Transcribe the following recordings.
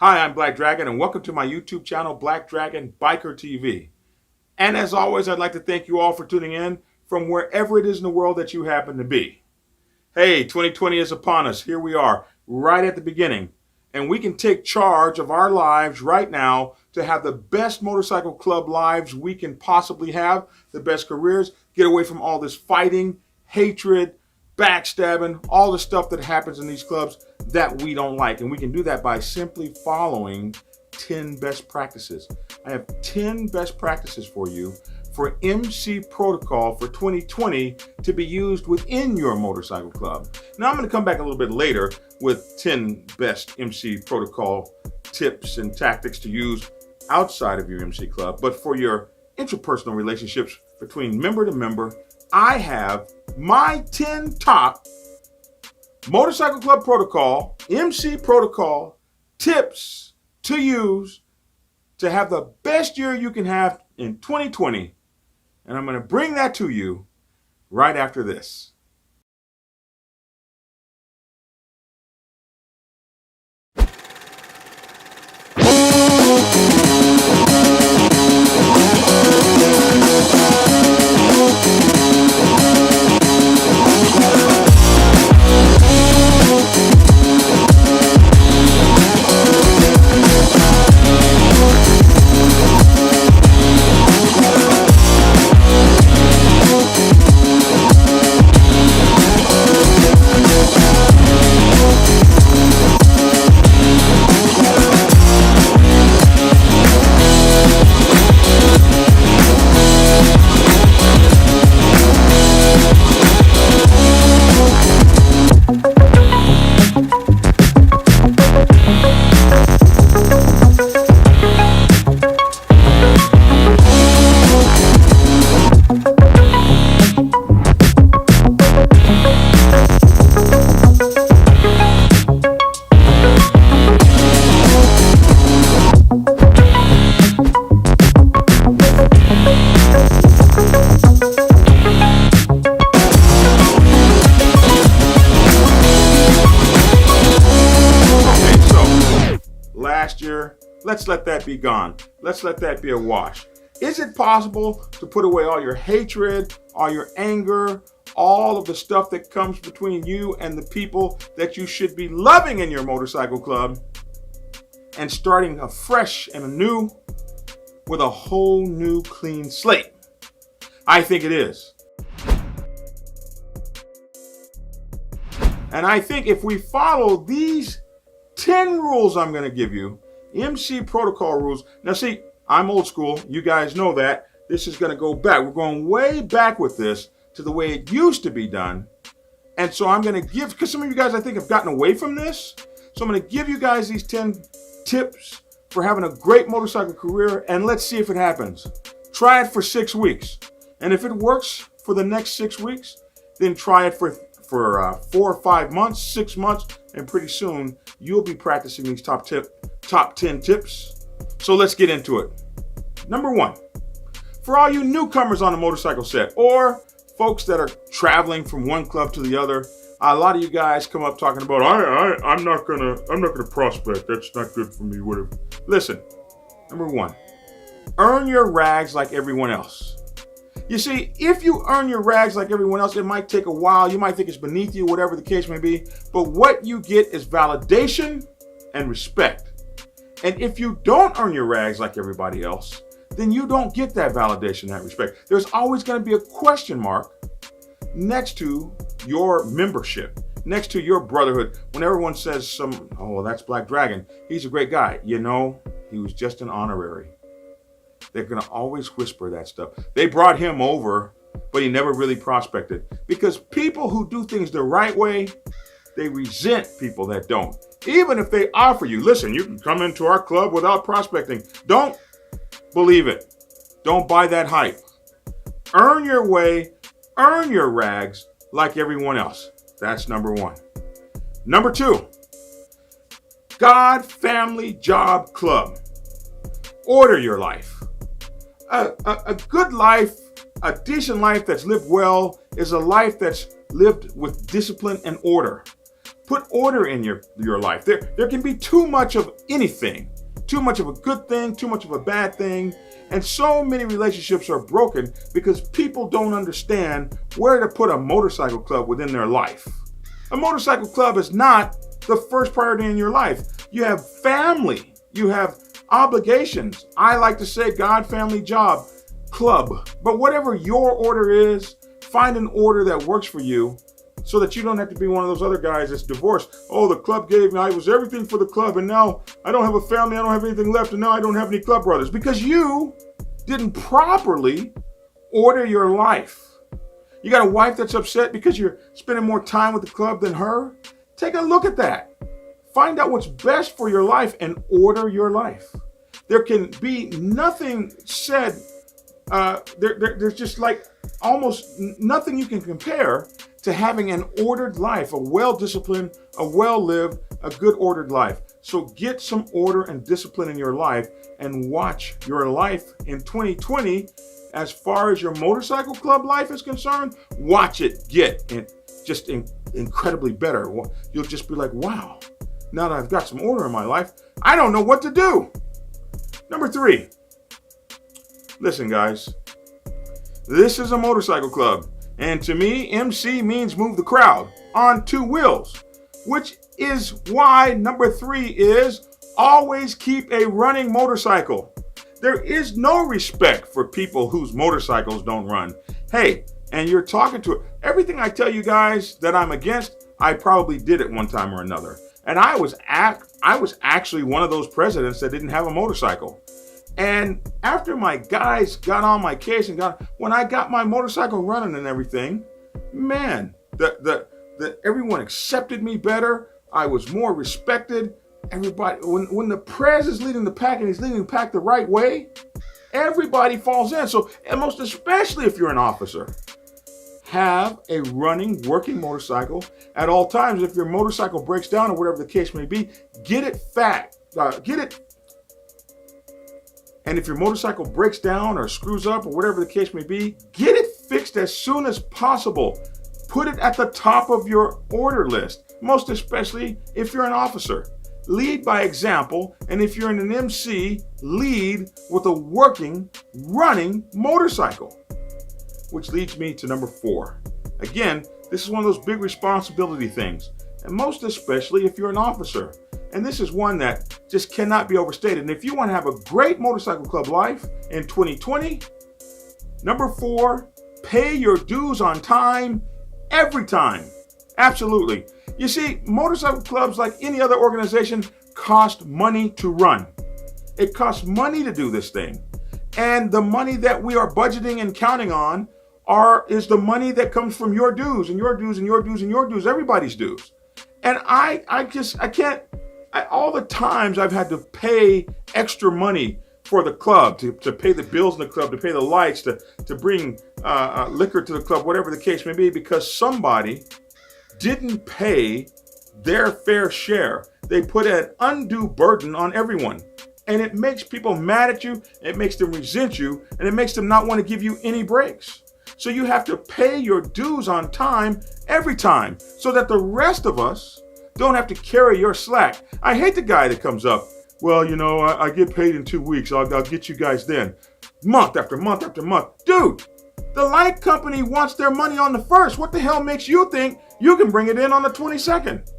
Hi, I'm Black Dragon, and welcome to my YouTube channel, Black Dragon Biker TV. And as always, I'd like to thank you all for tuning in from wherever it is in the world that you happen to be. Hey, 2020 is upon us. Here we are, right at the beginning. And we can take charge of our lives right now to have the best motorcycle club lives we can possibly have, the best careers, get away from all this fighting, hatred, backstabbing, all the stuff that happens in these clubs that we don't like. And we can do that by simply following 10 best practices. I have 10 best practices for you for MC protocol for 2020 to be used within your motorcycle club. Now I'm going to come back a little bit later with 10 best MC protocol tips and tactics to use outside of your MC club. But for your interpersonal relationships between member to member, I have my 10 top motorcycle club protocol, MC protocol tips to use to have the best year you can have in 2020. And I'm going to bring that to you right after this. Last year, let's let that be gone. Let's let that be a wash. Is it possible to put away all your hatred, all your anger, all of the stuff that comes between you and the people that you should be loving in your motorcycle club and starting afresh and anew with a whole new clean slate? I think it is. And I think if we follow these 10 rules I'm going to give you, MC protocol rules. Now see, I'm old school. You guys know that. This is going to go back. We're going way back with this to the way it used to be done. And so I'm going to give, because some of you guys I think have gotten away from this. So I'm going to give you guys these 10 tips for having a great motorcycle career, and let's see if it happens. Try it for 6 weeks. And if it works for the next 6 weeks, then try it for 4 or 5 months, 6 months, and pretty soon you'll be practicing these top 10 tips. So let's get into it. Number 1, for all you newcomers on the motorcycle set or folks that are traveling from one club to the other, a lot of you guys come up talking about, I'm not gonna prospect. That's not good for me. Whatever. Listen, number 1, earn your rags like everyone else. You see, if you earn your rags like everyone else, it might take a while. You might think it's beneath you, whatever the case may be. But what you get is validation and respect. And if you don't earn your rags like everybody else, then you don't get that validation, that respect. There's always going to be a question mark next to your membership, next to your brotherhood. When everyone says oh, that's Black Dragon, he's a great guy. You know, he was just an honorary. They're going to always whisper that stuff. They brought him over, but he never really prospected. Because people who do things the right way, they resent people that don't. Even if they offer you, listen, you can come into our club without prospecting. Don't believe it. Don't buy that hype. Earn your way, earn your rags like everyone else. That's number 1. Number 2, God, family, job, club. Order your life. A good life, a decent life that's lived well, is a life that's lived with discipline and order. Put order in your life. There can be too much of anything, too much of a good thing, too much of a bad thing. And so many relationships are broken because people don't understand where to put a motorcycle club within their life. A motorcycle club is not the first priority in your life. You have family, you have obligations. I like to say God, family, job, club. But whatever your order is, find an order that works for you so that you don't have to be one of those other guys that's divorced. Oh, the club gave me, I was everything for the club, and now I don't have a family, I don't have anything left, and now I don't have any club brothers. Because you didn't properly order your life. You got a wife that's upset because you're spending more time with the club than her? Take a look at that. Find out what's best for your life and order your life. There can be nothing said, there's just like almost nothing you can compare to having an ordered life, a well-disciplined, a well-lived, a good ordered life. So get some order and discipline in your life and watch your life in 2020. As far as your motorcycle club life is concerned, watch it get incredibly better. You'll just be like, wow, now that I've got some order in my life, I don't know what to do. Number 3, listen guys, this is a motorcycle club. And to me, MC means move the crowd on 2 wheels, which is why number 3 is always keep a running motorcycle. There is no respect for people whose motorcycles don't run. Hey, and you're talking to everything I tell you guys that I'm against, I probably did it one time or another. And I was actually one of those presidents that didn't have a motorcycle. And after my guys got on my case and when I got my motorcycle running and everything, man, everyone accepted me better. I was more respected. Everybody, when the prez is leading the pack and he's leading the pack the right way, everybody falls in. So, and most especially if you're an officer, have a running, working motorcycle at all times. If your motorcycle breaks down or whatever the case may be, get it And if your motorcycle breaks down or screws up or whatever the case may be, get it fixed as soon as possible. Put it at the top of your order list, most especially if you're an officer. Lead by example, and if you're in an MC, lead with a working, running motorcycle. Which leads me to number 4. Again, this is one of those big responsibility things, and most especially if you're an officer. And this is one that just cannot be overstated. And if you want to have a great motorcycle club life in 2020, number 4, pay your dues on time, every time. Absolutely. You see, motorcycle clubs, like any other organization, cost money to run. It costs money to do this thing. And the money that we are budgeting and counting on is the money that comes from your dues and your dues and your dues and your dues, everybody's dues. And I can't, all the times I've had to pay extra money for the club, to pay the bills in the club, to pay the lights, to bring liquor to the club, whatever the case may be, because somebody didn't pay their fair share. They put an undue burden on everyone. And it makes people mad at you, it makes them resent you, and it makes them not want to give you any breaks. So you have to pay your dues on time, every time, so that the rest of us don't have to carry your slack. I hate the guy that comes up, well, you know, I get paid in 2 weeks, I'll get you guys then. Month after month after month. Dude, the light company wants their money on the 1st. What the hell makes you think you can bring it in on the 22nd?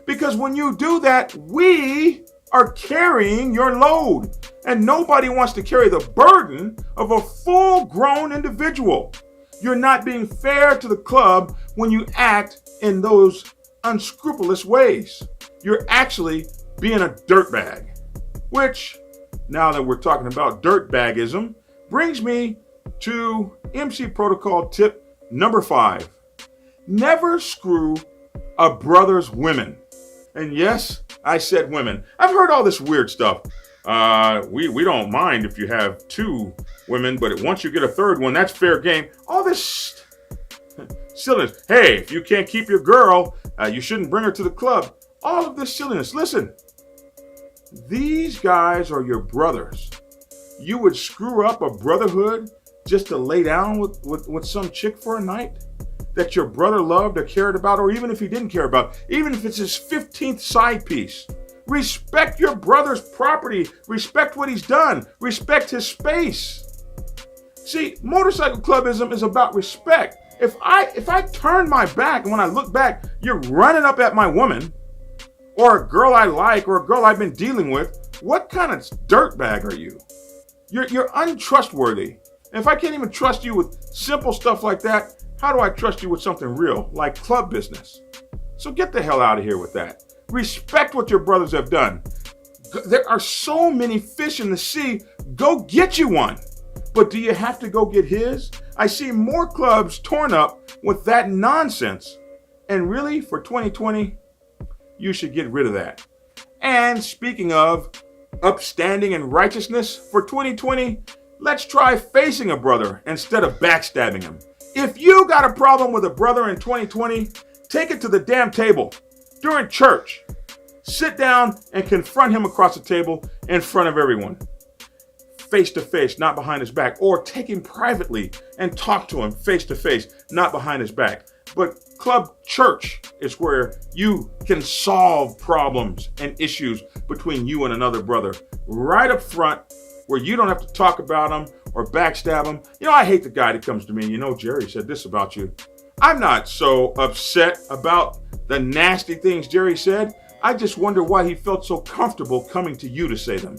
Because when you do that, we are carrying your load. And nobody wants to carry the burden of a full-grown individual. You're not being fair to the club when you act in those unscrupulous ways. You're actually being a dirtbag. Which, now that we're talking about dirtbagism, brings me to MC protocol tip number 5. Never screw a brother's women. And yes, I said women. I've heard all this weird stuff. We don't mind if you have 2 women, but once you get a 3rd one, that's fair game. All this silliness. Hey, if you can't keep your girl, you shouldn't bring her to the club. All of this silliness. Listen, these guys are your brothers. You would screw up a brotherhood just to lay down with some chick for a night? that your brother loved or cared about, or even if he didn't care about, even if it's his 15th side piece. Respect your brother's property. Respect what he's done. Respect his space. See, motorcycle clubism is about respect. If I turn my back and when I look back, you're running up at my woman or a girl I like or a girl I've been dealing with, what kind of dirtbag are you? You're untrustworthy. And if I can't even trust you with simple stuff like that, how do I trust you with something real, like club business? So get the hell out of here with that. Respect what your brothers have done. There are so many fish in the sea. Go get you one. But do you have to go get his? I see more clubs torn up with that nonsense. And really, for 2020, you should get rid of that. And speaking of upstanding and righteousness, for 2020, let's try facing a brother instead of backstabbing him. If you got a problem with a brother in 2020, take it to the damn table. During church, sit down and confront him across the table in front of everyone. Face to face, not behind his back. Or take him privately and talk to him face to face, not behind his back. But club church is where you can solve problems and issues between you and another brother. Right up front, where you don't have to talk about him or backstab him. You know, I hate the guy that comes to me, you know, Jerry said this about you. I'm not so upset about the nasty things Jerry said. I just wonder why he felt so comfortable coming to you to say them.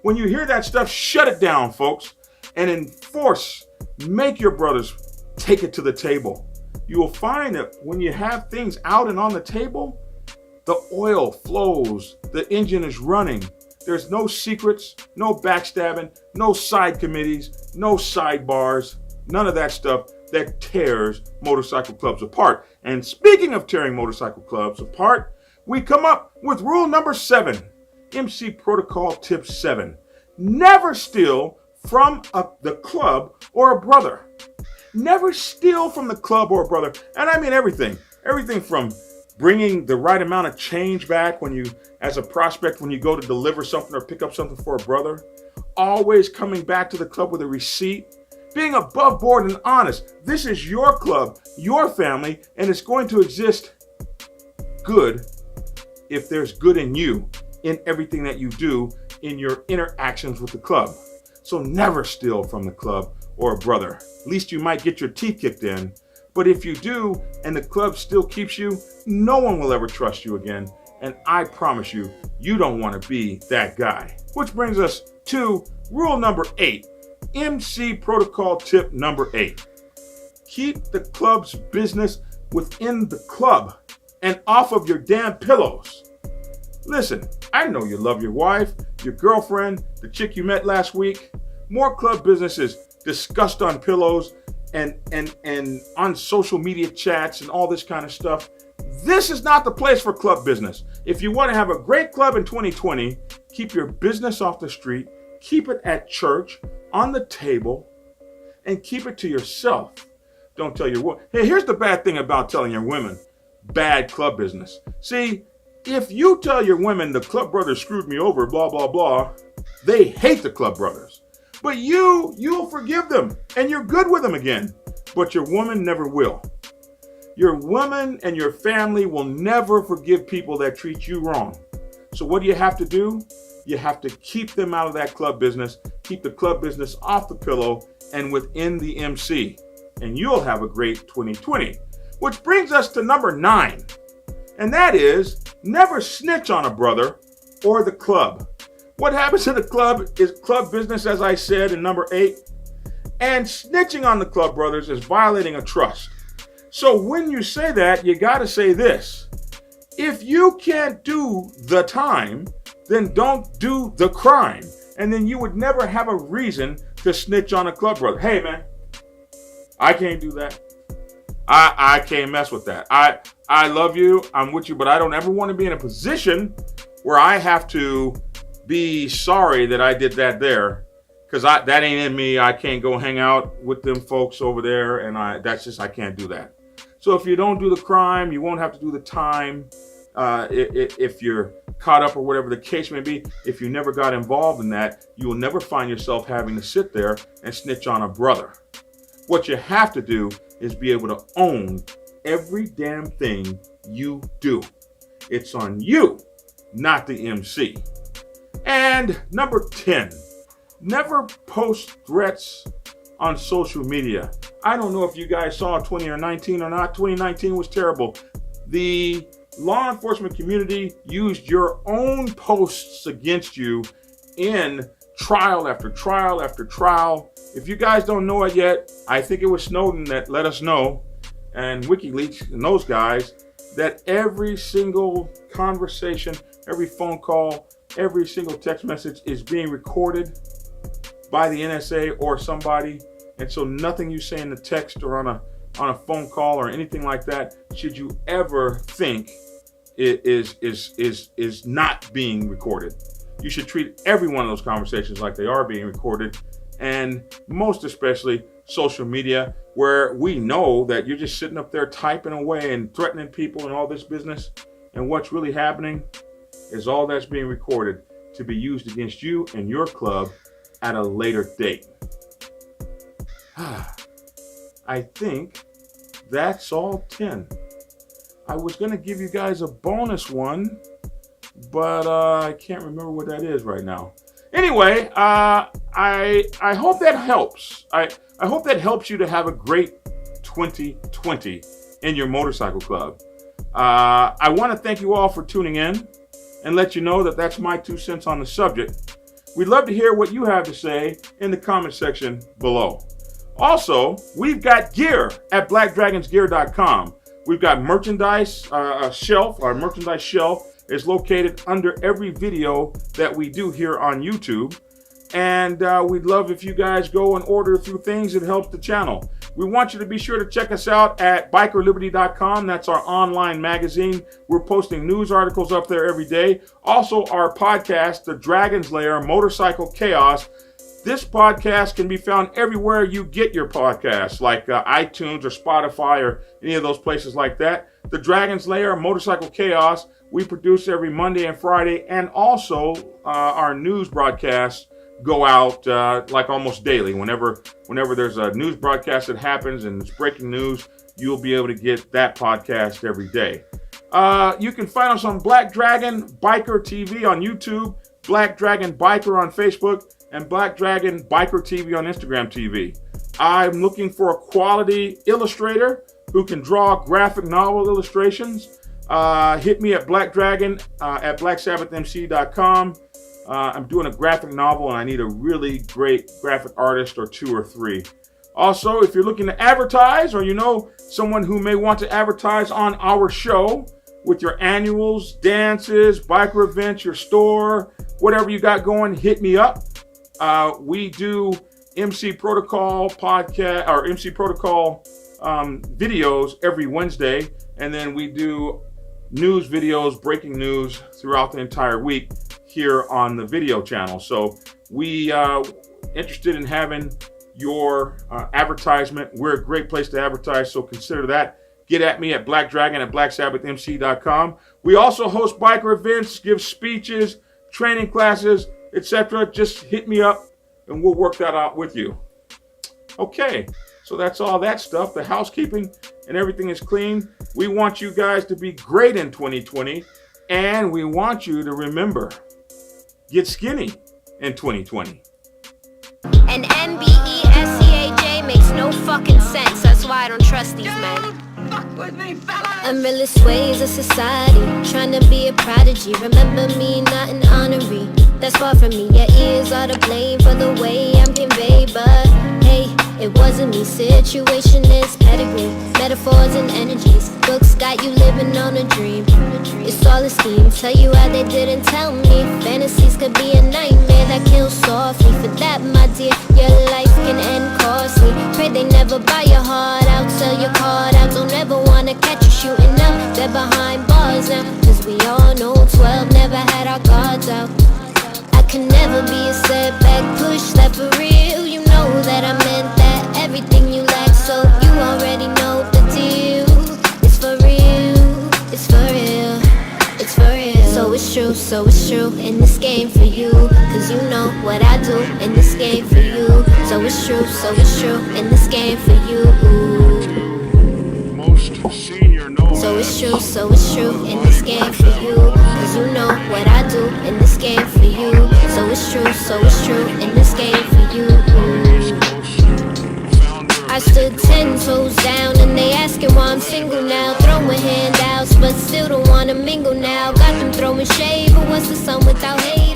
When you hear that stuff, shut it down, folks, and enforce, make your brothers take it to the table. You will find that when you have things out and on the table, the oil flows, the engine is running. There's no secrets, no backstabbing, no side committees, no sidebars, none of that stuff that tears motorcycle clubs apart. And speaking of tearing motorcycle clubs apart, we come up with rule number 7, MC Protocol Tip 7. Never steal from the club or a brother. Never steal from the club or a brother. And I mean everything. Everything from bringing the right amount of change back when you, as a prospect, when you go to deliver something or pick up something for a brother. Always coming back to the club with a receipt. Being above board and honest. This is your club, your family, and it's going to exist good if there's good in you, in everything that you do, in your interactions with the club. So never steal from the club or a brother. At least you might get your teeth kicked in. But if you do, and the club still keeps you, no one will ever trust you again. And I promise you, you don't want to be that guy. Which brings us to rule number 8. MC Protocol Tip number 8. Keep the club's business within the club and off of your damn pillows. Listen, I know you love your wife, your girlfriend, the chick you met last week. More club business is discussed on pillows and on social media chats and all this kind of stuff. This is not the place for club business. If you want to have a great club in 2020, keep your business off the street, keep it at church, on the table, and keep it to yourself. Don't tell your woman. Hey, here's the bad thing about telling your women bad club business. See, if you tell your women the club brothers screwed me over, blah, blah, blah, they hate the club brothers. But you'll forgive them and you're good with them again. But your woman never will. Your woman and your family will never forgive people that treat you wrong. So what do you have to do? You have to keep them out of that club business, keep the club business off the pillow and within the MC. And you'll have a great 2020. Which brings us to number 9. And that is never snitch on a brother or the club. What happens in the club is club business, as I said in number 8. And snitching on the club brothers is violating a trust. So when you say that, you got to say this. If you can't do the time, then don't do the crime. And then you would never have a reason to snitch on a club brother. Hey, man, I can't do that. I can't mess with that. I love you. I'm with you. But I don't ever want to be in a position where I have to be sorry that I did that there. Because that ain't in me. I can't go hang out with them folks over there. And I can't do that. So if you don't do the crime, you won't have to do the time. If you're caught up or whatever the case may be, if you never got involved in that, you will never find yourself having to sit there and snitch on a brother. What you have to do is be able to own every damn thing you do. It's on you, not the MC. And number 10, never post threats on social media. I don't know if you guys saw 2019 or not. 2019 was terrible. The law enforcement community used your own posts against you in trial after trial after trial. If you guys don't know it yet, I think it was Snowden that let us know, and WikiLeaks and those guys, that every single conversation, every phone call, every single text message is being recorded by the NSA or somebody. And so nothing you say in the text or on a phone call or anything like that should you ever think it is not being recorded. You should treat every one of those conversations like they are being recorded, and most especially social media, where we know that you're just sitting up there typing away and threatening people and all this business, and what's really happening is all that's being recorded to be used against you and your club at a later date. I think that's all 10. I was going to give you guys a bonus one, but I can't remember what that is right now. Anyway, I hope that helps. I hope that helps you to have a great 2020 in your motorcycle club. I want to thank you all for tuning in and let you know that that's my 2 cents on the subject. We'd love to hear what you have to say in the comment section below. Also, we've got gear at blackdragonsgear.com. We've got merchandise shelf. Our merchandise shelf is located under every video that we do here on YouTube. And we'd love if you guys go and order through things. It helps the channel. We want you to be sure to check us out at bikerliberty.com. That's our online magazine. We're posting news articles up there every day. Also, our podcast, The Dragon's Lair Motorcycle Chaos. This podcast can be found everywhere you get your podcasts, like iTunes or Spotify or any of those places like that. The Dragon's Lair Motorcycle Chaos, we produce every Monday and Friday, and also our news broadcasts go out like almost daily. Whenever there's a news broadcast that happens and it's breaking news, you'll be able to get that podcast every day. You can find us on Black Dragon Biker TV on YouTube, Black Dragon Biker on Facebook, and Black Dragon Biker TV on Instagram TV. I'm looking for a quality illustrator who can draw graphic novel illustrations. Hit me at Black Dragon at blacksabbathmc.com. I'm doing a graphic novel and I need a really great graphic artist or 2 or 3. Also, if you're looking to advertise, or you know someone who may want to advertise on our show with your annuals, dances, biker events, your store, whatever you got going, hit me up. We do MC Protocol podcast or MC Protocol videos every Wednesday, and then we do news videos, breaking news throughout the entire week here on the video channel. So we interested in having your advertisement. We're a great place to advertise, so consider that. Get at me at Black Dragon at blacksabbathmc.com. We also host biker events, give speeches, training classes, etc. Just hit me up and we'll work that out with you. Okay, so that's all that stuff. The housekeeping and everything is clean. We want you guys to be great in 2020, and we want you to remember, get skinny in 2020. And MBESEAJ makes no fucking sense. That's why I don't trust these men. Unrealistic ways of society, trying to be a prodigy. Remember me, not an honorary. That's far from me. Your ears are to blame for the way I'm conveyed, but hey, it wasn't me. Situation is pedigree, metaphors and energies. Books got you living on a dream. It's all a scheme. Tell you how they didn't tell me. Fantasies could be a nightmare that kills softly. For that, my dear, your life can end costly. Pray they never buy your heart out, sell your card out. Don't ever wanna catch you shooting up. They're behind bars now, cause we all know 12 never had our guards out. I can never be a setback, push that for real. You know that I meant that, everything you lack, so you already know the deal. It's for real, it's for real, it's for real. So it's true in this game for you, cause you know what I do in this game for you. So it's true in this game for you. Most So it's true in this game for you. Cause you know what I do in this game for you. So it's true in this game for you. I stood 10 toes down and they asking why I'm single now. Throwing handouts but still don't wanna mingle now. Got them throwing shade, but what's the sun without hate?